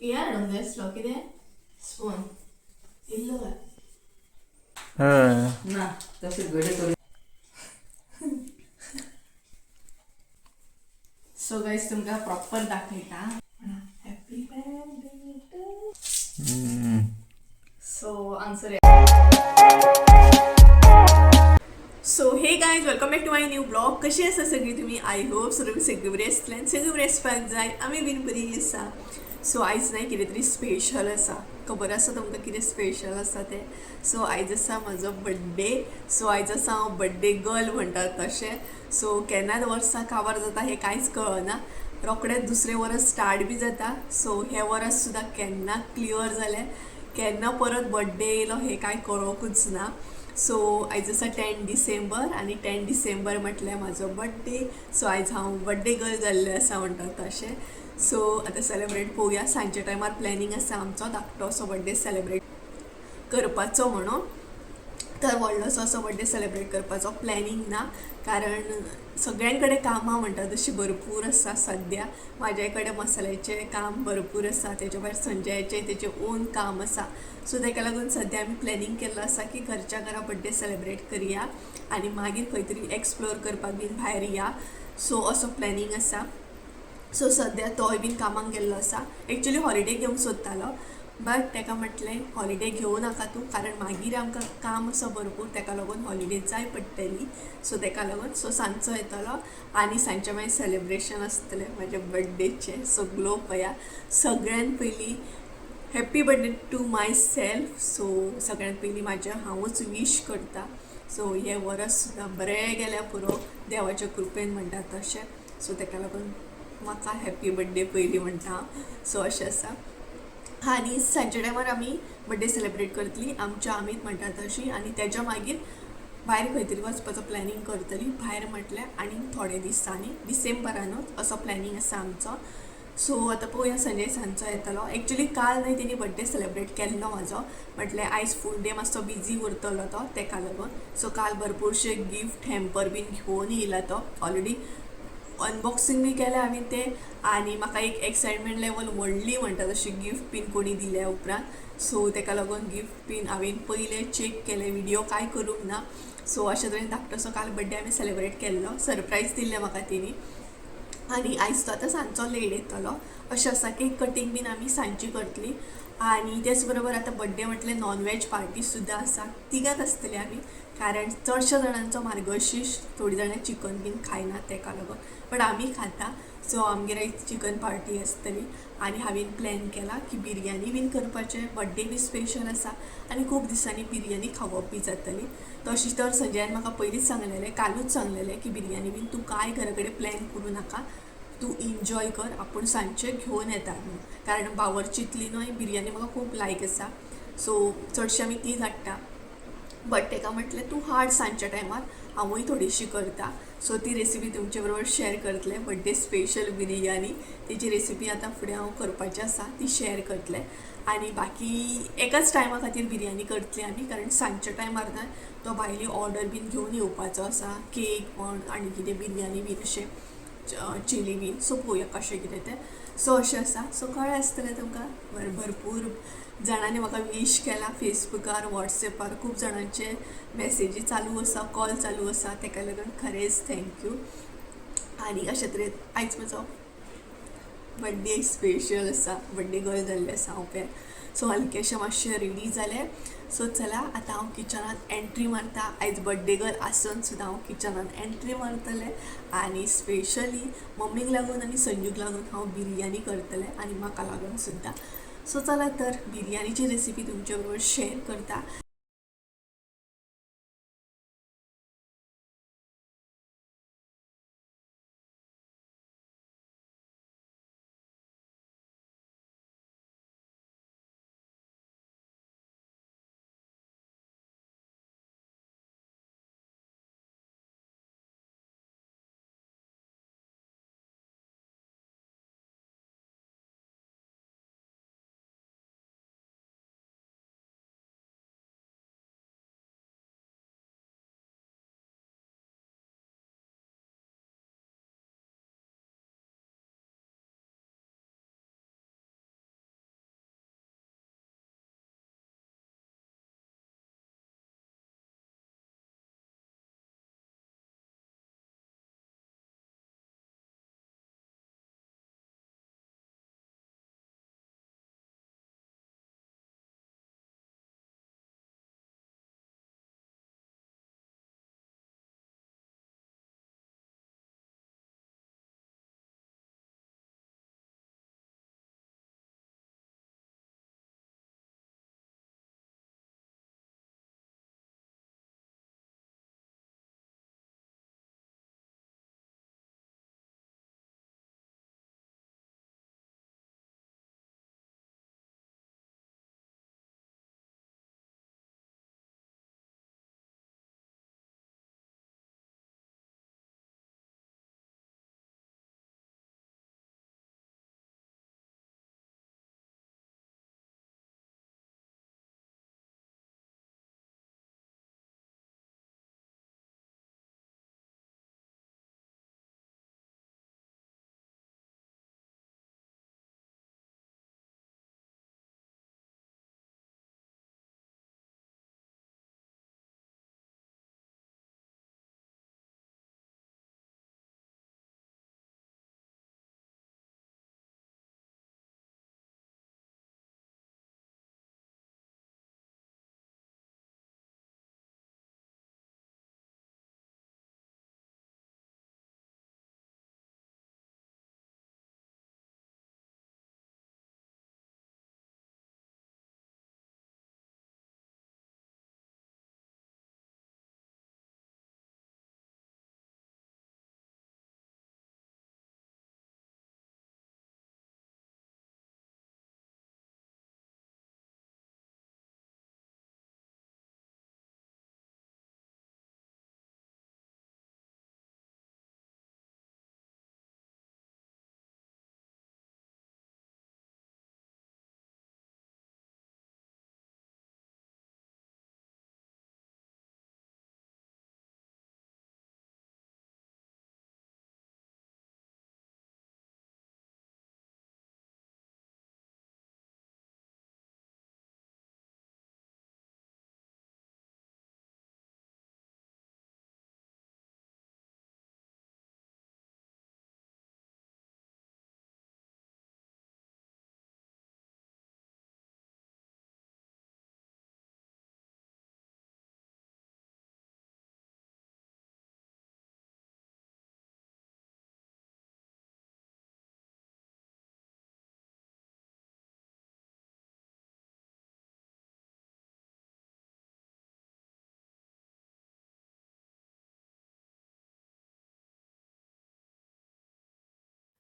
यार डोंगेसलो कितें स्पून इल्लो काय ना तसे घडे करू. सो गाइस तुमकां प्रॉपर दाखयता happy birthday so answer so hey guys welcome back to my new blog. कशी आसा सगळी तुमी? आय होप सगळी बरी आसतलें, सगळी बरी आसपाक जाय. आमी बीन बरी आसा. सो आयज न्हय कितें तरी स्पेशल आसा. खबर आसा तुमकां कितें स्पेशल आसा तें? सो आयज आसा म्हजो बड्डे. सो आयज आसा हांव बड्डे गर्ल म्हणटात तशें. सो केन्नाच वर्सा काबार जाता हें कांयच कळना. रोखडेंच दुसरें वर्स स्टार्ट बी जाता. सो हें वर्स सुद्दां केन्ना क्लियर जालें, केन्ना परत बड्डे येयलो हें कांय कळोकूच ना. सो आयज आसा 10 डिसेंबर आनी 10 डिसेंबर म्हटल्यार म्हाजो बड्डे. सो आयज हांव बड्डे गर्ल जाल्लें आसा म्हणटात तशें. सो आतां सेलेब्रेट पळोवया. सांजच्या टायमार प्लॅनिंग आसा आमचो धाकटो असो बड्डे सेलेब्रेट करपाचो म्हणून. तर व्हडलोसो असो बड्डे सेलेब्रेट करपाचो प्लॅनिंग ना, कारण सगळ्यां कडेन कामां म्हणटा तशी भरपूर आसा सद्या. म्हाजे कडेन मसाल्याचें काम भरपूर आसा, तेच्या भायर संजयाचें तेचें ओन काम आसा. सो ताका लागून सद्या आमी प्लॅनिंग केल्लो आसा की घरच्या घरा बड्डे सेलेब्रेट करया आनी मागीर खंय तरी एक्सप्लोर करपाक बीन भायर या. सो असो प्लॅनिंग आसा. सो सद्या तोय बीन कामाक गेल्लो आसा. एक्चुली हॉलिडे घेवंक सोदतालो, बट ताका म्हटलें हॉलिडे घेवं नाका तूं, कारण मागीर आमकां काम आसा भरपूर, ताका लागून हॉलिडे जाय पडटली. सो ताका लागून सो सांजचो येतलो आनी सांजचें मागीर सेलेब्रेशन आसतलें म्हाज्या बड्डेचें. सो ग्लो पया सगळ्यान पयलीं happy birthday to myself. So सगळ्यान पयलीं म्हाजें हांवूच वीश करता. सो हें वर्स सुद्दां बरें गेल्या पुरो देवाच्या कृपेन म्हणटा तशें. सो ताका लागून म्हाका हॅप्पी बर्थडे पयलीं म्हणटा हांव. सो अशें आसा. आनी सांजच्या टायमार आमी बड्डे सेलेब्रेट करतली आमच्या आमीत म्हणटा तशी, आनी तेच्या मागीर भायर खंय तरी वचपाचो प्लॅनिंग करतली. भायर म्हटल्यार आनी थोडे दिसांनी डिसेंबरानूच असो प्लॅनिंग आसा आमचो. सो आतां पळोवया संजय सांजचो येतलो. एक्चुली काल न्हय तेणी बड्डे सेलेब्रेट केल्लो म्हाजो, म्हटल्यार आयज फूल डे मातसो बिजी उरतलो तो ताका लागून. सो काल भरपूरशे गिफ्ट हॅम्पर बीन घेवन येयला तो. ऑलरेडी अनबॉक्सिंग बी केलें हांवें तें, आनी म्हाका एक एक्सायटमेंट लेवल व्हडली म्हणटा तशी गिफ्ट बीन कोणी दिल्या उपरांत. सो ताका लागून गिफ्ट बीन हांवें पयलें चॅक केलें, व्हिडियो कांय करूंक ना. सो अशे तरेन धाकटोसो काल बड्डे आमी सेलेब्रेट केल्लो. सरप्रायज दिल्लें म्हाका तेणी. आनी आयज तो आतां सांजचो लेट येतलो. अशें आसा केक कटींग बीन आमी सांजची करतली. आनी तेच बरोबर आतां बड्डे म्हटल्यार नॉनवेज पार्टी सुद्दां आसा. तिगात आसतली आमी, कारण चडशा जाणांचो मार्गशीश, थोडीं जाणां चिकन बीन खायनात ताका लागून, बट आमी खाता. सो आमगेर आयज चिकन पार्टी आसतली. आनी हांवें प्लॅन केला की बिरयानी बीन करपाचें. बड्डे बी स्पेशल आसा आनी खूब दिसांनी बिरयानी खावप बी जातली. तशी तर संजयान म्हाका पयलींच सांगलेलें, कालूच सांगलेलें की बिरयानी बीन तूं कांय घरा कडेन प्लॅन करूं नाका, तूं इन्जॉय कर, आपूण सांजचें घेवन येता म्हणून. कारण बावर्चींतली न्हय बिरयानी म्हाका खूब लायक आसा. सो चडशें आमी तीच हाडटा. बट ताका म्हटलें तूं हाड सांजच्या टायमार, हांवूय थोडीशी करता. सो ती रेसिपी तुमचे बरोबर शेअर करतलें. बड्डे स्पेशल बिरयानी तेजी रेसिपी आतां फुडें हांव करपाचें आसा, ती शेअर करतलें. आनी बाकी एकाच टायमा खातीर बिरयानी करतली आमी, कारण सांजच्या टायमार न्हय तो भायली ऑर्डर बीन घेवन येवपाचो आसा, केक म्हण आनी कितें बिरयानी बीन अशें चिली बीन. सो पळोवया कशें कितें तें. सो अशें आसा. सो कळ्ळें आसतलें तुमकां. भरपूर जाणांनी म्हाका विश केला फेसबुकार, वॉट्सॅपार. खूब जाणांचे मॅसेजी चालू आसा, कॉल चालू आसा, ताका लागून खरेंच थँक्यू. आनी अशे तरेन आयज म्हजो बड्डे स्पेशल आसा, बड्डे गर्ल जाल्लें आसा हांव पळय. सो हलकेशें मातशें रेडी जालें. सो चला आतां हांव किचनांत एंट्री मारता. आयज बड्डे गर्ल आसून सुद्दां हांव किचनांत एंट्री मारतलें आनी स्पेशली मम्मीक लागून आनी संजूक लागून हांव बिरयानी करतलें आनी म्हाका लागून सुद्दां. सो चला तर बिरयानीची रेसिपी तुमचे बरोबर शेअर करता.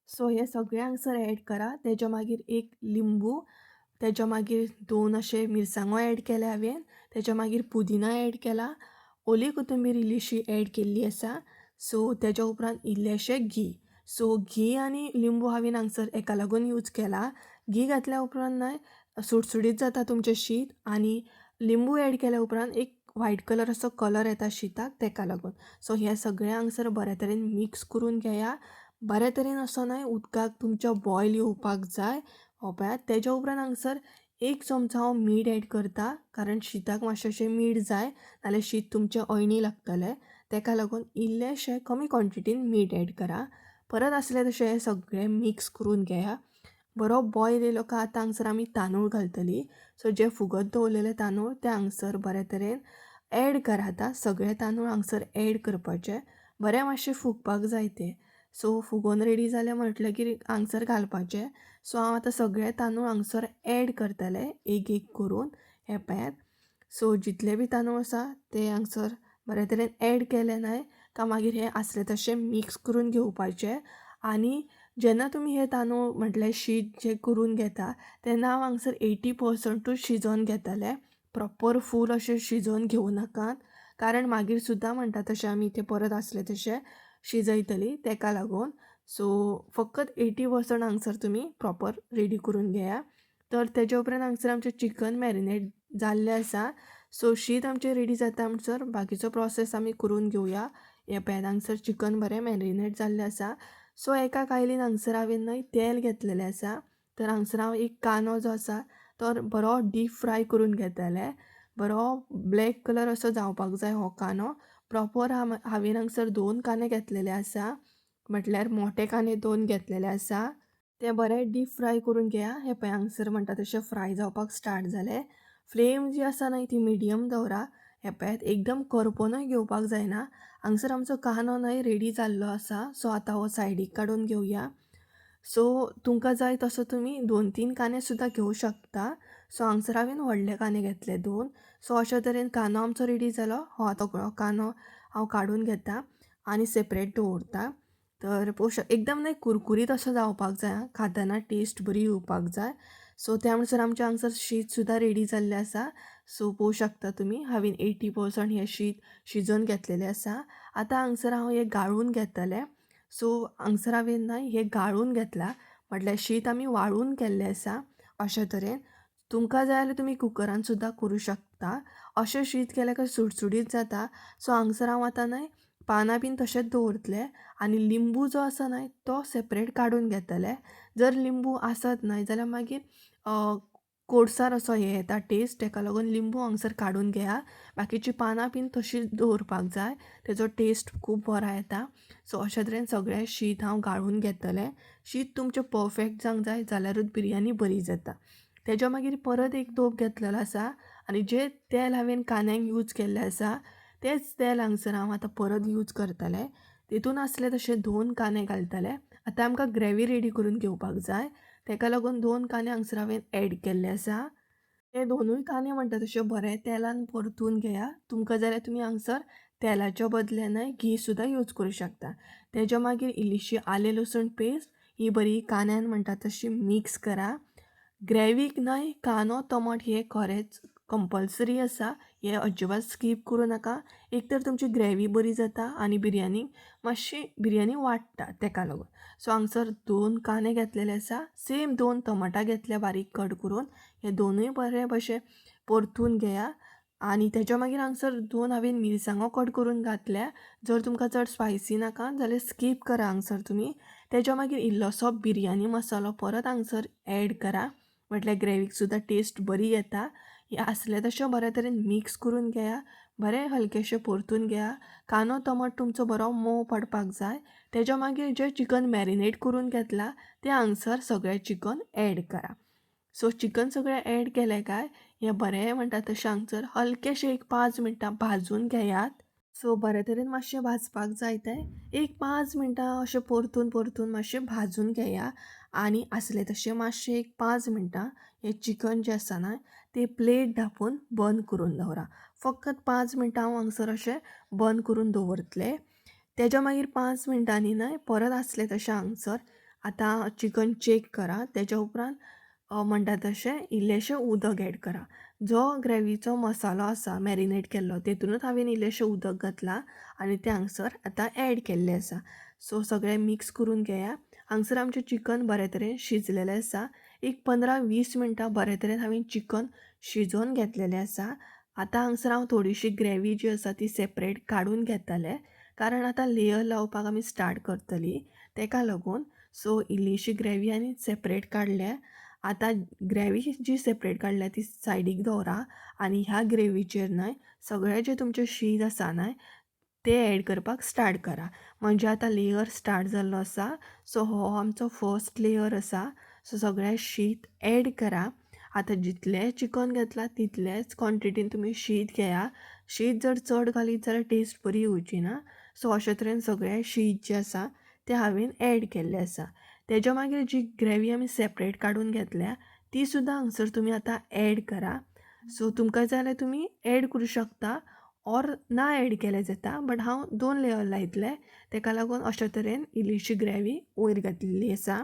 सो हे सगळे हांगसर ॲड करा. तेच्या मागीर एक लिंबू, तेच्या मागीर 2 अशे मिरसांगो ॲड केले हांवें. तेच्या मागीर पुदिना ॲड केला. ओली कोथंबीर इल्लीशी ॲड केल्ली आसा. सो तेच्या उपरांत इल्लेशें घी. सो घी आनी लिंबू हांवें हांगसर हेका लागून यूज केला. घी घातल्या उपरांत न्हय सुटसुटीत जाता तुमचें शीत आनी लिंबू ॲड केल्या उपरांत एक व्हायट कलर असो कलर येता शिताक तेका लागून. सो हे सगळें हांगसर बऱ्या तरेन मिक्स करून घेया. बऱ्या तरेन असो न्हय उदकाक तुमच्या बॉयल येवपाक जाय. हो पळयात. तेच्या उपरांत हांगसर एक चमचो हांव मीठ ॲड करता, कारण शीताक मातशें अशें मीठ जाय, नाल्यार शीत तुमचें अळणी लागतलें. तेका लागून इल्लेशें कमी क्वॉन्टिटीन मीठ ॲड करा. परत आसलें तशें हें सगळें मिक्स करून घेया. बरो बॉयल येयलो काय आतां हांगसर आमी तांदूळ घालतलीं. सो जे फुगत दवरलेले तांदूळ ते हांगसर बऱ्या तरेन ॲड करा. आतां सगळे तांदूळ हांगसर ॲड करपाचे. बरें मातशें फुगपाक जाय ते. सो फुगोवन रेडी जालें म्हटल्यार हांगसर घालपाचें. सो हांव आतां सगळे तांदूळ हांगसर ॲड करतलें एक एक करून. हे पळयात. सो जितले बी तांदूळ आसा ते हांगसर बऱ्या तरेन ॲड केले न्हय काय मागीर हे आसले तशें मिक्स करून घेवपाचें. आनी जेन्ना तुमी हे तांदूळ म्हटल्यार शीत जें करून घेता तेन्ना हांव हांगसर 80% शिजोवन घेतलें. प्रॉपर फूल अशें शिजोवन घेवं नाकात, कारण मागीर सुद्दां म्हणटा तशें आमी ते परत आसले तशें शिजयतलीं तेका लागून. सो फकत 80% हांगसर तुमी प्रॉपर रेडी करून घेया. तर तेच्या उपरांत हांगसर आमचें चिकन मॅरिनेट जाल्लें आसा. सो शीत आमचें रेडी जाता म्हणसर बाकीचो प्रोसेस आमी करून घेवया. हे पळयात हांगसर चिकन बरें मॅरिनेट जाल्लें आसा. सो एका कायलीन हांगसर हांवें न्हय तेल घेतलेलें आसा. तर हांगसर हांव एक कांदो जो आसा तो बरो डीप फ्राय करून घेतलें. बरो ब्लॅक कलर असो जावपाक जाय हो कांदो. प्रॉपर हांवें हांगसर 2 कांदे घेतलेले आसा, म्हटल्यार मोठे कांदे 2 घेतलेले आसा. ते बरे डीप फ्राय करून घेया. हे पळय हांगसर म्हणटा तशें फ्राय जावपाक स्टार्ट जालें. फ्लेम जी आसा न्हय ती मिडियम दवरा. हे पळयात एकदम करपूनय घेवपाक जायना. हांगसर आमचो कांदो न्हय रेडी जाल्लो आसा. सो आतां हो सायडीक काडून घेवया. सो तुमकां जाय तसो तुमी 2-3 कांदे सुद्दां घेवं शकता. सो हांगसर हांवें व्हडले कांदे घेतले 2. सो अशे तरेन कांदो आमचो रेडी जालो. हो सगळो कांदो हांव काडून घेता आनी सेपरेट दवरता. तर एकदम न्हय कुरकुरीत असो जावपाक जाय. खातना टेस्ट बरी येवपाक जाय. सो त्या म्हणसर आमचें हांगसर शीत सुद्दां रेडी जाल्लें आसा. सो पळोवं शकता तुमी हांवें 80% हें शीत शिजोवन घेतलेलें आसा. आतां हांगसर हांव हें गाळून घेतलें. सो हांगसर हांवें न्हय हें गाळून घेतलां, म्हटल्यार शीत आमी वाळून केल्लें आसा. अशे तरेन तुमकां जाय जाल्यार तुमी कुकरान सुद्दां करूं शकता. अशें शीत केलें काय सुटसुटीत जाता. सो हांगसर हांव आतां न्हय पानां बीन तशेंच दवरतलें आनी लिंबू जो आसा न्हय तो सेपरेट काडून घेतलें. जर लिंबू आसत न्हय जाल्यार मागीर कोडसार असो हे येता टेस्ट. तेका लागून लिंबू हांगसर काडून घेया. बाकीचीं पानां बीन तशींच दवरपाक जाय, तेजो टेस्ट खूब बरो येता. सो अशे तरेन सगळें शीत हांव गाळून घेतलें. शीत तुमचें परफेक्ट जावंक जाय जाल्यारूच बिरयानी बरी जाता. तेच्या मागीर परत एक तोप घेतलेलो आसा आनी जें तेल हांवें कांद्यांक यूज केल्लें आसा तेंच तेल हांगसर हांव आतां परत यूज करतलें. तितून आसले तशे 2 कांदे घालतलें. आतां आमकां ग्रेवी रेडी करून घेवपाक जाय. तेका लागून 2 कांदे हांगसर हांवें ॲड केल्ले आसा. ते दोनूय कांदे म्हणटा तशे बरे तेलान परतून घेया. तुमकां जाल्यार तुमी हांगसर तेलाच्या बदले न्हय घी सुद्दां यूज करूं शकता. तेच्या मागीर इल्लीशी आले लसूण पेस्ट ही बरी कांद्यान म्हणटा तशी मिक्स करा. ग्रेवीक न्हय कांदो टमाट हे खरेंच कंपल्सरी आसा. हे अजिबात स्कीप करूं नाका. एक तर तुमची ग्रेवी बरी जाता आनी बिरयानी वाडटा तेका लागून. सो हांगसर 2 कांदे घेतलेले आसा. सेम 2 टमाटां घेतले बारीक कट करून. हे दोनूय बरे भशेन परतून घेया. आनी तेच्या मागीर हांगसर 2 हांवें मिरसांगो कट करून घातल्या. जर तुमकां चड स्पायसी नाका जाल्यार स्कीप करा हांगसर तुमी. तेच्या मागीर इल्लोसो बिरयानी मसालो परत हांगसर ॲड करा, म्हटल्यार ग्रेवीक सुद्दां टेस्ट बरी येता. हे आसले तशें बरे तरेन मिक्स करून घेया. बरें हलकेशें परतून घेया. कांदो टमाट तुमचो बरो मोव पडपाक जाय. तेच्या मागीर जें चिकन मॅरिनेट करून घेतलां तें हांगसर सगळें चिकन ॲड करा. सो चिकन सगळें ॲड केलें काय हें बरें म्हणटा तशें हांगसर हलकेशें एक 5 मिनटां भाजून घेयात. सो बरे तरेन मातशें भाजपाक जाय तें. एक 5 मिनटां अशें परतून मातशें भाजून घेया. आनी आसले तशें मातशें एक 5 मिनटां हें चिकन जें आसा न्हय तें प्लेट धांपून बंद करून दवरा. फकत 5 मिनटां हांव हांगसर अशें बंद करून दवरतलें. तेच्या मागीर 5 मिनटांनी न्हय परत आसले तशें हांगसर आता चिकन चेक करा, तेच्या उपरांत म्हणटा तशें इल्लेशें उदक ॲड करा. जो ग्रेवीचो मसालो आसा मॅरिनेट केल्लो तेतूनच हांवें इल्लेशें उदक घातलां आनी तें हांगसर आतां ॲड केल्लें आसा. सो सगळें मिक्स करून घेया. हांगसर आमचें चिकन बरे तरेन शिजलेलें आसा. एक 15-20 मिनटां बरे तरेन हांवें चिकन शिजोवन घेतलेलें आसा. आतां हांगसर हांव थोडीशी ग्रेवी जी आसा ती सेपरेट काडून घेतलें, कारण आतां लेयर लावपाक आमी स्टार्ट करतलीं तेका लागून. सो इल्लीशी ग्रेवी आनी सेपरेट काडल्या. आतां ग्रेवी जी सेपरेट काडल्या ती सायडीक दवरा आनी ह्या ग्रेवीचेर न्हय सगळें जें तुमचें शीत आसा न्हय तें ॲड करपाक स्टार्ट करा. म्हणजे आतां लेयर स्टार्ट जाल्लो आसा. सो हो आमचो फर्स्ट लेयर आसा. सो सगळें शीत ॲड करा. आतां जितलें चिकन घेतलां तितलेंच क्वॉन्टिटीन तुमी शीत घेया. शीत जर चड घालीत जाल्यार टेस्ट बरी येवची ना. सो अशे तरेन सगळें शीत जें आसा तें हांवें ॲड केल्लें आसा. तेच्या मागीर जी ग्रेवी आमी सेपरेट काडून घेतल्या ती सुद्दां हांगसर तुमी आतां ॲड करा. सो तुमकां जाय जाल्यार तुमी ॲड करूं शकता ऑर ना ॲड केलें जाता, बट हांव 2 लेयर लायतलें तेका लागून अशे तरेन इल्लीशी ग्रेवी वयर घातलेली आसा.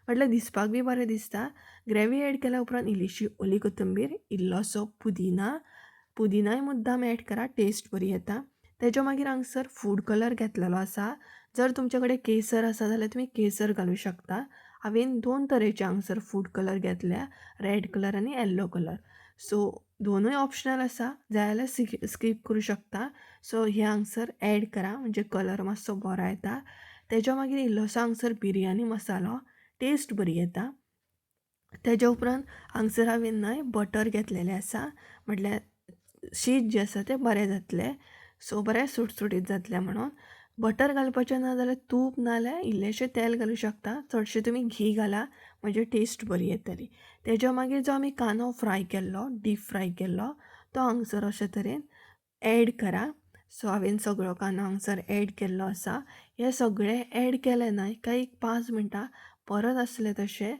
म्हटल्यार दिसपाक बी बरें दिसता. ग्रेवी ॲड केल्या उपरांत इल्लीशी ओली कोथंबीर, इल्लोसो पुदिनाय मुद्दाम ॲड करा, टेस्ट बरी येता. तेच्या मागीर हांगसर फूड कलर घेतलेलो आसा. जर तुमचे कडेन केसर आसा जाल्यार तुमी केसर घालूं शकता. हांवें 2 तरेचे हांगसर फूड कलर घेतल्या, रेड कलर आनी येल्लो कलर. सो दोनूय ऑप्शनल आसा, जाय जाल्यार स्कीप करूं शकता. सो हे हांगसर ॲड करा म्हणजे कलर मातसो बरो येता. तेच्या मागीर इल्लोसो हांगसर बिरयानी मसालो, टेस्ट बरी येता. तेच्या उपरांत हांगसर हांवें न्हय बटर घेतलेलें आसा, म्हटल्यार शीत जें आसा तें बरें जातलें. सो बरें सुटसुटीत जातलें म्हणून. बटर घालपाचें ना जाल्यार तूप नाल्यार इल्लेशें तेल घालूं शकता. चडशें तुमी घी घाला म्हणजे टेस्ट बरी येतली. तेच्या मागीर जो आमी कांदो फ्राय केल्लो, डीप फ्राय केल्लो, तो हांगसर अशे तरेन ॲड करा. सो हांवें सगळो कांदो हांगसर ॲड केल्लो आसा. हें सगळें ॲड केलें न्हय काय एक 5 मिनटां परत आसलें तशें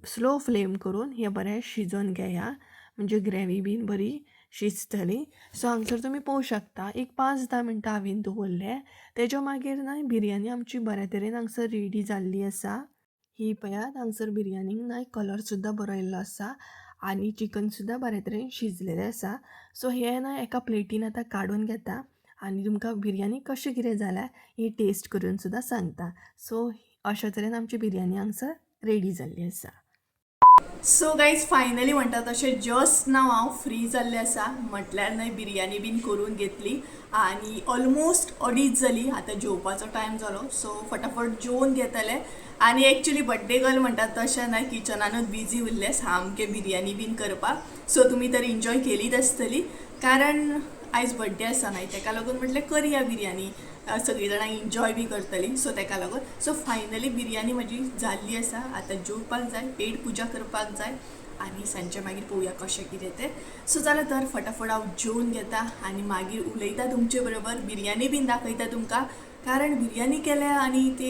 स्लो फ्लेम करून हें बरें शिजोवन घेया, म्हणजे ग्रेवी बीन बरी शिजतली. सो हांगसर तुमी पळोवं शकता एक 5-10 मिनटां हांवें दवरलें. तेच्या मागीर न्हय बिरयानी आमची बऱ्या तरेन हांगसर रेडी जाल्ली आसा. ही पळयात हांगसर बिरयानीक न्हय कलर सुद्दां बरो येयल्लो आसा आनी चिकन सुद्दां बऱ्या तरेन शिजलेलें आसा. सो हें न्हय एका प्लेटीन आतां काडून घेता आनी तुमकां बिरयानी कशें कितें जाल्या ही टेस्ट करून सुद्दां सांगता. सो अशे तरेन आमची बिरयानी हांगसर रेडी जाल्ली आसा. सो गायज फायनली म्हणटा तशें जस्ट नाव हांव फ्री जाल्लें आसा. म्हटल्यार न्हय बिरयानी बीन करून घेतली आनी ऑलमोस्ट 2:30 जाली. आतां जेवपाचो टायम जालो. सो फटाफट जेवून घेतलें आनी एक्चुली बड्डे गर्ल म्हणटात तशें न्हय किचनानूच बिजी उरलें सामकें बिरयानी बीन करपाक. सो तुमी तर एन्जॉय केलीच आसतली, कारण आयज बड्डे आसा न्हय तेका लागून म्हटलें करया बिरयानी, सगळीं जाणां एन्जॉय बी करतलीं. सो तेका लागून सो फायनली बिरयानी म्हजी जाल्ली आसा. आतां जेवपाक जाय, पेट पुजा करपाक जाय आनी सांजचें मागीर पळोवया कशें कितें तें. सो जाल्यार तर फटाफट हांव जेवून घेता आनी मागीर उलयता तुमचे बरोबर, बिरयानी बीन दाखयता तुमकां, कारण बिरयानी केल्या आनी ती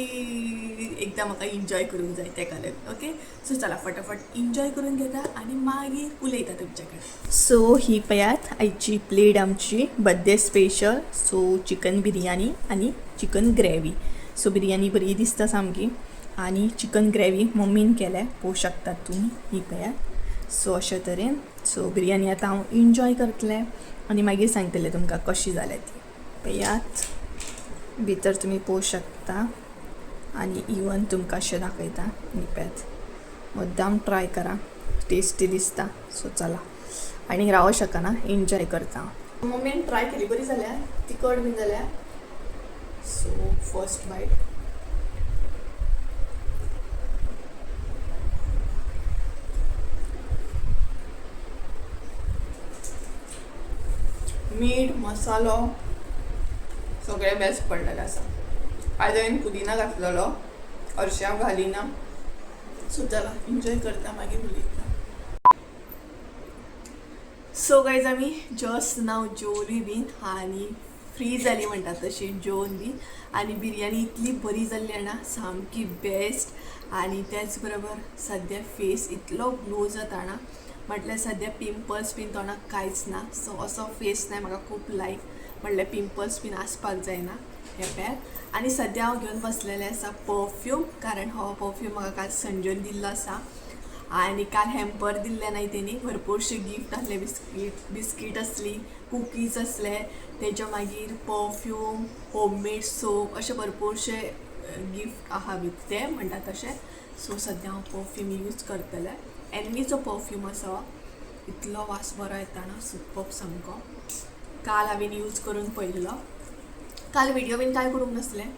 एकदां म्हाका एन्जॉय करूंक जाय तेका लागून. ओके, सो चला फटाफट एन्जॉय करून घेता आनी मागीर उलयता तुमचे कडेन. सो ही पळयात आयची प्लेट आमची birthday special. So chicken biryani आनी चिकन ग्रेवी. सो बिरयानी बरी दिसता सामकी आनी चिकन ग्रेवी मम्मीन केल्या, पळोवं शकतात तुमी. ही पळयात. सो अशे तरेन सो बिरयानी आतां हांव एन्जॉय करतलें आनी मागीर सांगतलें तुमकां कशी जाल्या ती. पळयात भितर तुमी पळोवं शकता आनी इवन तुमकां अशें दाखयता. पळयात मुद्दाम ट्राय करा, टेस्टी दिसता. सो चला आनी रावो शकना, एन्जॉय करता. मम्मीन ट्राय केली, बरी जाल्या, तिखट बीन जाल्या. So first bite. मीठ मसालो सगळें बेस्ट पडलेलें आसा. आयज हांवें पुदिना घातलेलो, हरशीं घालिना. सो चला एन्जॉय करता मागीर उलयता. सो गायज आमी जस्ट नाव जेवली बीन आनी फ्री जाली म्हणटा तशी जेवून बी. आनी बिरयानी इतली बरी जाल्ली ना, सामकी बेस्ट. आनी त्याच बरोबर सद्या फेस इतलो ग्लो जाता ना, म्हटल्यार सद्या पिंपल्स बीन तोंडाक कांयच ना. सो असो फेस नाही म्हाका खूब लायक, म्हटल्यार पिंपल्स बीन आसपाक जायना. हे पॅक आणि सध्या हांव घेवन बसलेलें आसा परफ्यूम, कारण हो परफ्यूम म्हाका काल संजयन दिल्लो आसा आणि काल हॅम्पर दिल्ले नाही तेणी भरपूरशे गिफ्ट असले, बिस्कीट असली, कुकीज असले, तेच्या मागीर परफ्यूम, होममेड सोप अशे भरपूरशे गिफ्ट आहा विथ ते म्हणटा तशें. सो सध्या हांव परफ्यूम यूज करतलें. एनमीचो परफ्यूम आसा, इतलो वास बरो येता ना, सुपर्ब सामको. काल हांवें यूज करून पळयल्लो. काल व्हिडिओ बीन कांय करूंक नासलें,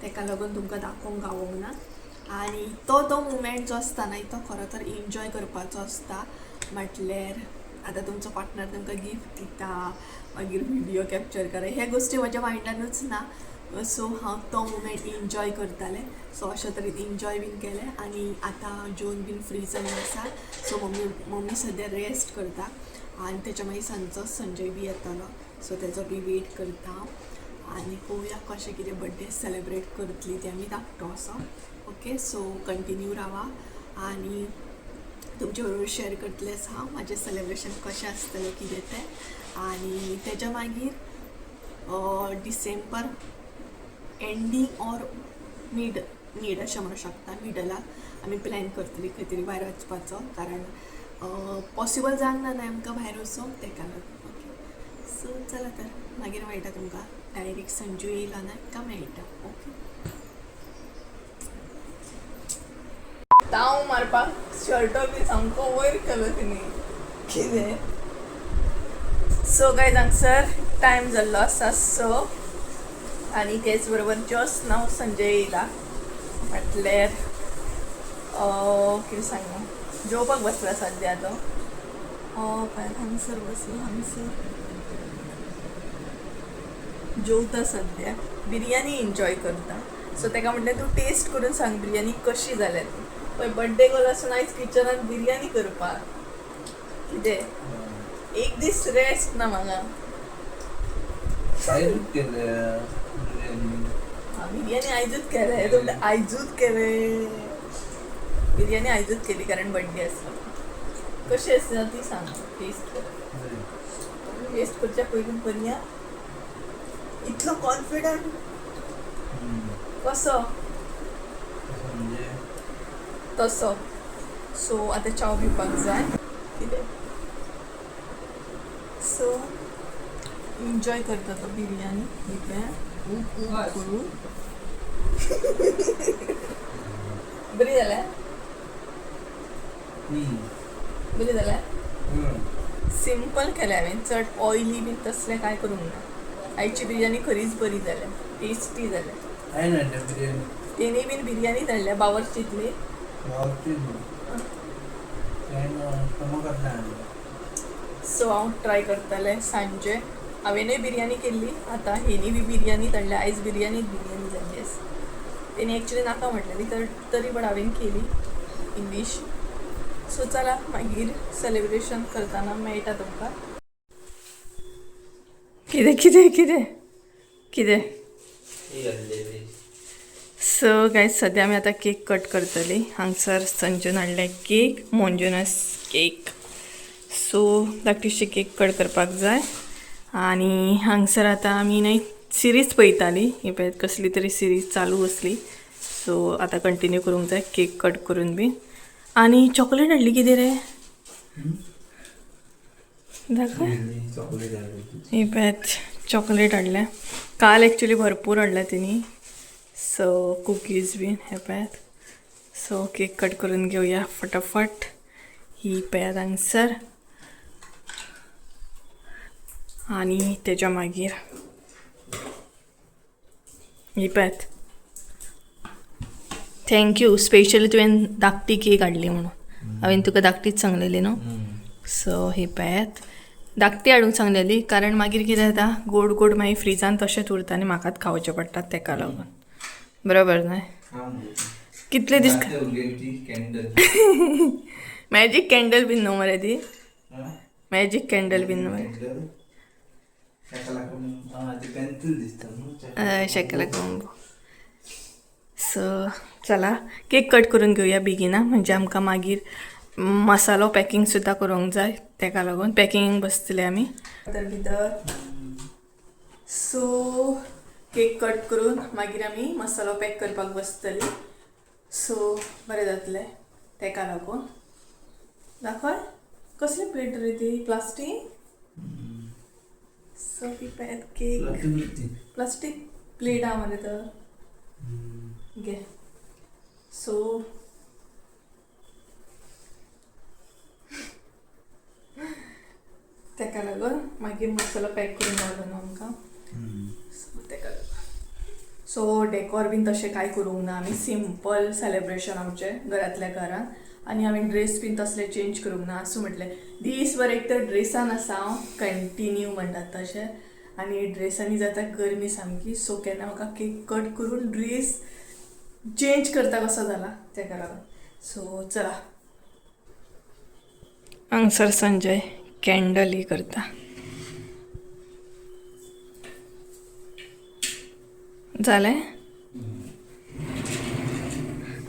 तेका लागून तुमकां दाखोवंक गावोंक ना. आणि तो मुमेंट जो असता ना तो खरो तर एन्जॉय करपाचो असता. म्हटल्यार आतां तुमचो पार्टनर तुमकां गिफ्ट दिता, मागीर व्हिडिओ कॅप्चर करा, ह्या गोश्टी म्हज्या मायंडानूच ना. सो हांव तो मुमेंट एन्जॉय करतालें. सो अशे तरेन एन्जॉय बीन केलें आणि आतां जेवन बीन फ्री जाल्लें आसा. सो मम्मी सद्या रेस्ट करता आणि तेच्या मागीर सांजचो संजय बी येतलो. सो तेजो बी वेट करता आणि पळोवया कशें कितें बर्थडे सेलिब्रेट करतली ते आमी धाकटो असो. ओके, सो कंटिन्यू रावा आणि तुमचे बरोबर शेअर करतले हांव माझे सेलिब्रेशन कशें आसतलें कितें तें. आणि तेच्या मागीर डिसेंबर एंडींग ऑर मीड अशें म्हणूं शकता, मिडलाक आमी प्लॅन करतली खंय तरी भायर वचपाचो, कारण पॉसिबल जावंक ना आमकां भायर वचूंक, तेका लागून. ओके, सो चला तर मागीर मेळटा तुमकां. डायरेक्ट संजू येयला ना का मेळटा. ओके, ताव मारपाक शर्ट बी सामको वयर केलो तिणी कितें. सो गायज हांगसर टायम जाल्लो आसा 6 आणि तेच बरोबर जस्ट नाव संजय येयला. म्हटल्यार कितें सांगू, जेवपाक बसला सद्या तो. भायर हांगसर बसला, हांगसर जेवता सद्या, बिरयानी एन्जॉय करता. सो तेका म्हटलें तूं टेस्ट करून सांग बिरयानी कशी जाल्या ती. पळय बर्थडे गर्ल आसून आयज किचनात बिरयानी करपाक कितें एक दीस रेस्ट ना म्हाका. बिरयानी आयजूच केले, आयजूच केले बिरयानी आयजूच केली कारण बर्थडे आसलो. कशी आसा ती सांग, टेस्ट कर. टेस्ट करच्या पयलीं बरी. इतलो कॉन्फिडंट कसो तसो. सो आतां चाव पिवपाक जाय कितें. सो एन्जॉय करता तो बिरयानी करून. बरी जाल्या, बरी जाल्या. सिंपल केलें हांवें, चड ऑयली बी तसलें कांय करूंक ना. आयची बिरयानी खरीच बरी जाल्या, टेस्टी जाल्या. तेणी बीन बिरयानी धाडल्या बावर्चींतली. सो हांव ट्राय करतलें सांजे. हांवेनूय बिरयानी केल्ली, आतां हेणी बी बिरयानी धाडल्या. आयज बिरयानी जाल्ली आसा. तेणी एक्चुली नाका म्हटलेली तरी पण हांवेन केली इन डिश. सो चला मागीर सेलिब्रेशन करतना मेळटा तुमकां. कितें कितें कितें कितें. सो गायज सद्या आमी आतां केक कट करतली. हांगसर संजून हाडले केक, मोन्जुनस केक. सो धाकटीशी केक कट करपाक जाय. आणि हांगसर आतां आमी न्हय सिरीज पळयताली, ही पळय कसली तरी सिरीज चालू आसली. सो आतां कंटिन्यू करूंक जाय केक कट करून बी. आणि चॉकलेट हाडली कितें रे दाखय. ही पळय चॉकलेट हाडल्या. काल एक्चुली भरपूर हाडल्या तिनी. सो कुकीज बीन हे पळयात. सो केक कट करून घेवया फटाफट. ही पळयात हांगसर. आणि तेच्या मागीर ही पळयात. थँक्यू स्पेशली तुवें धाकटी केक हाडली म्हणून. हांवें तुका धाकटीच सांगलेली न्हू. सो ही पळयात धाकटी हाडूंक सांगलेली, कारण मागीर कितें जाता गोड गोड मागीर फ्रिजान तशेंच उरता आनी म्हाकाच खावचें पडटात तेका लागून. बरोबर न्हय. कितले दीस मॅजीक कॅन्डल बीन न्हू मरे ती. मॅजीक कॅन्डल बीन न्हू शेकला कोंबो. सो चला केक कट करून घेवया बेगिना, म्हणजे आमकां मागीर मसालो पॅकिंग सुद्दां करूंक जाय, तेका लागून पॅकिंग बसतले आमी तर भितर. सो केक कट करून मागीर आमी मसालो पॅक करपाक बसतली. सो बरें जातलें तेका लागून. दाखय कसली प्लेट रे ती, plastic. So pack cake plastic plate हा मरे तर घे. सो तेका लागून मागीर मसालो पॅक करून गावलो न्हू आमकां. सो तेका लागून सो डेकोर बीन तशें कांय करूंक ना आमी. सिंपल सेलेब्रेशन आमचें घरांतल्या घरान. आनी हांवें ड्रेस बीन तसले चेंज करूंक ना. असो म्हटलें दीसभर एक तर ड्रेसान आसा हांव कंटिन्यू म्हणटात तशें. आनी ड्रेसांनी जाता गरमी सामकी. सो केन्ना म्हाका केक कट करून ड्रेस चेंज करता कसो जाला तेका लागून. सो चला हांगसर संजय कॅन्डल ही करता. जालें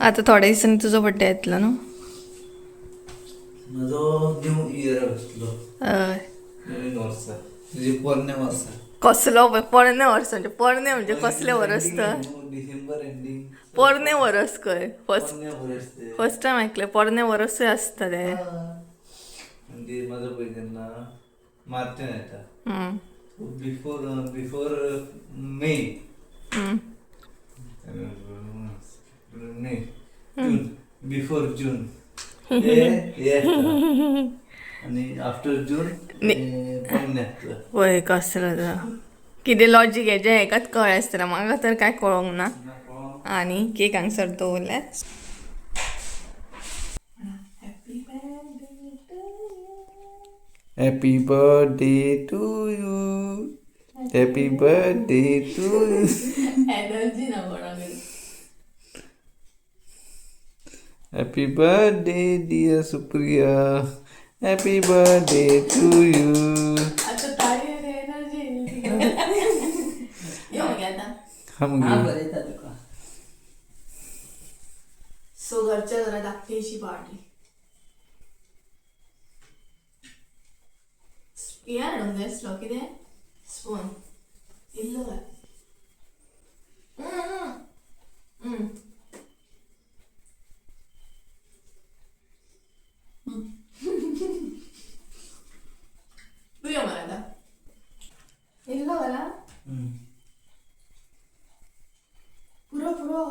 आतां थोड्या दिसांनी तुजो बड्डे येतलो न्हू. म्हजो न्यू इयर आसलो. हय नवीन वर्सा म्हणजे पोरण्या वर्सा. कसलो पोरणे वर्स म्हणजे पोरणे म्हणजे कसले वरस तर डिसेंबर एंडिंग पोरणे वरस खंय. पोरण्या वर्स ते. फर्स्ट टायम ऐकलें पोरणे वरसूय आसता ते. म्हणजे माझो पळय तेन्ना मार्चान येता. हम्म. बिफोर मे जून बिफोर जून आणि आफ्टर जून पोरण्या. वय कसलो तो कितें लॉजीक हेजें हेकाच कळ्ळें आसतना म्हाका तर कांय कळोंक ना. आनी केक हांगसर दवरल्या. Happy birthday to you. Happy birthday to you. Energy ना कोणाकडे. Happy birthday dear Supriya. Happy birthday to you. आता तारी एनर्जी यो मग आता. सो घरच्या घरात धाकटीशी पार्टी. या हाडूंक जाय आसलो कितें स्पून इल्लो घाल. तू यो मरे आतां इल्लो घाला. पुरो पुरो.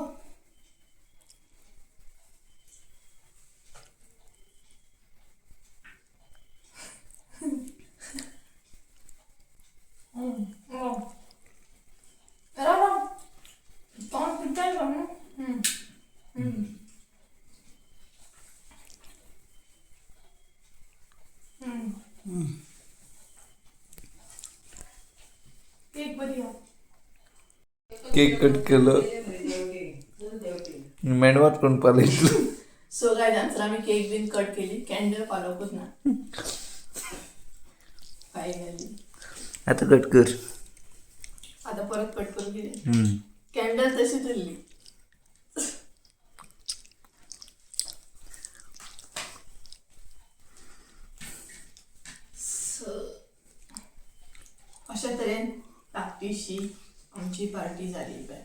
केक बरी हा. केक कट केलं. मेणवात कोण पालयतलो. सो गायज आमचं आम्ही केक बीन कट केली. कॅन्डल पालवूच ना फायनली. आता कट कर. आता परत कट करून दिले. कॅन्डल तशी धरली. अशा तरेन धाकटीशी आमची पार्टी जाली पळय.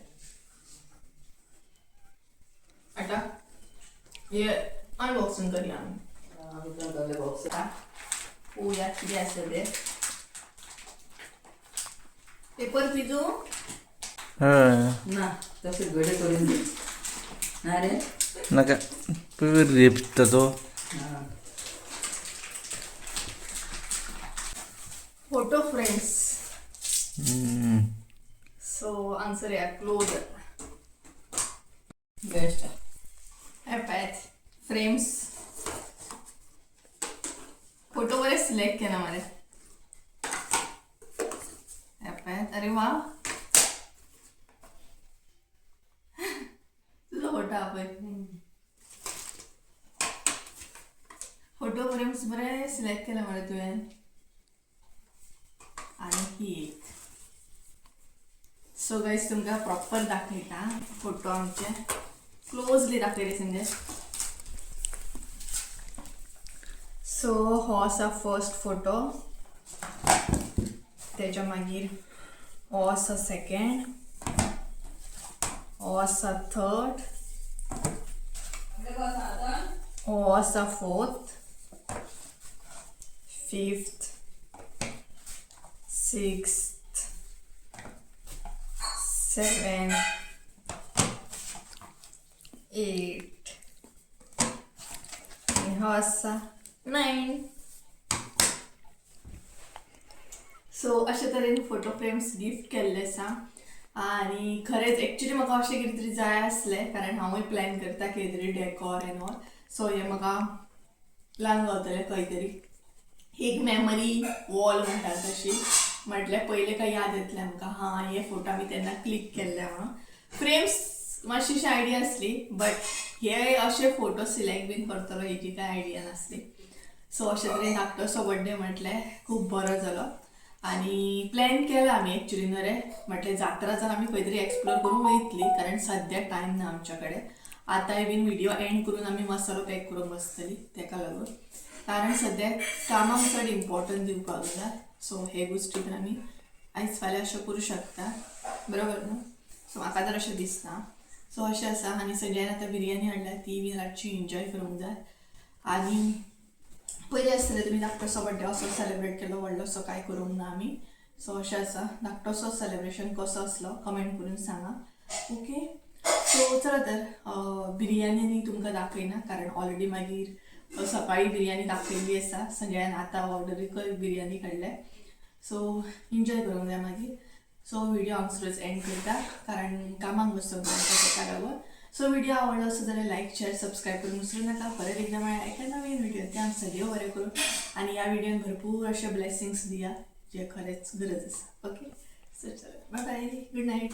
आता हे अनबॉक्सिंग करूया आमी. पळोवया कितें आसा तें. पेपर पिजू ना तसे घडे करून दे ना रे. नाका पेपर रेपता तो. Photo frames. सो आन्सर या close best patch frames. Photo बरे सिलेक्ट केला मरे. अरे वा तुझा फोटो आपण फोटो फ्रेम्स बरे सिलेक्ट केला मरे तुवें. आणि ही एक. सो गाईज तुमकां प्रॉपर दाखयता फोटो आमचे. क्लोजली दाखयले संजय. सो हो आसा फर्स्ट फोटो. तेच्या मागीर हो आसा सेकंड. हो आसा थर्ड, हो आसा फोर्थ, फिफ्थ, सिक्स्थ, सेवन, 8 आणि हो आसा 9. सो अशे तरेन फोटो फ्रेम्स गिफ्ट केल्ले आसा आणि खरेंच एक्चुअली म्हाका अशें कितें तरी जाय आसलें कारण हांवूय प्लॅन करता कितें तरी डेकॉर एन ऑल. सो हें म्हाका लागून गावतलें खंय तरी एक मेमरी वॉल म्हणटा तशी, म्हटल्यार पयलें काय याद येतलें आमकां हां हे फोटो आमी तेन्ना क्लिक केल्ले म्हणून. फ्रेम्स मातशीशी आयडिया आसली बट हे अशे फोटो सिलेक्ट बीन करतलो हेची काय आयडिया नासली. सो अशे तरेन धाकटोसो बर्थडे म्हटल्यार खूब बरो जालो आणि प्लॅन केला आमी एक्चुअली न्हू म्हटल्यार जात्रा जर आमी खंय तरी एक्सप्लोर करून वयतली कारण सद्या टायम ना आमच्या कडेन. आतांय बीन व्हिडिओ एंड करून आमी मसालो पॅक करून बसतली तेका लागून कारण सद्या कामाक चड इम्पॉर्टंट दिवपाक जाय. सो हे गोश्टी तर आमी आयज फाल्यां अशें करूं शकता बरोबर न्हू. सो म्हाका तर अशें दिसता. सो अशें आसा आनी सगळ्यांनी आतां बिरयानी हाडल्या ती बी रातची एन्जॉय करूंक जाय. आनी पयलीं आसतलें तुमी धाकटोसो बर्थडे असो सेलिब्रेट केलो व्हडलोसो काय करूंक ना आमी. सो अशें आसा धाकटोसो सेलिब्रेशन कसो आसलो कमेंट करून सांगा. ओके सो चला तर बिरयानी न्ही तुमकां दाखयना कारण ऑलरेडी मागीर सकाळी बिरयानी दाखयल्ली आसा सगळ्यान आतां ऑर्डरीकय बिरयानी काडल्या. सो एन्जॉय करूंक जाय मागीर. सो व्हिडिओ हांगसरूच एंड करता कारण कामाक बसूंक जाय तेका लागून. सो व्हिडिओ आवडलो असो जाल्यार लाईक शेअर सबस्क्राईब करून विसरू नका. परत एकदा मेळ्या एका नवीन व्हिडिओ त्या सगळें बरें करून आणि या व्हिडिओन भरपूर अशे ब्लेसिंग्स दिया जे खरेंच गरज आसा. ओके सो चला बाय बाय गुड नाईट.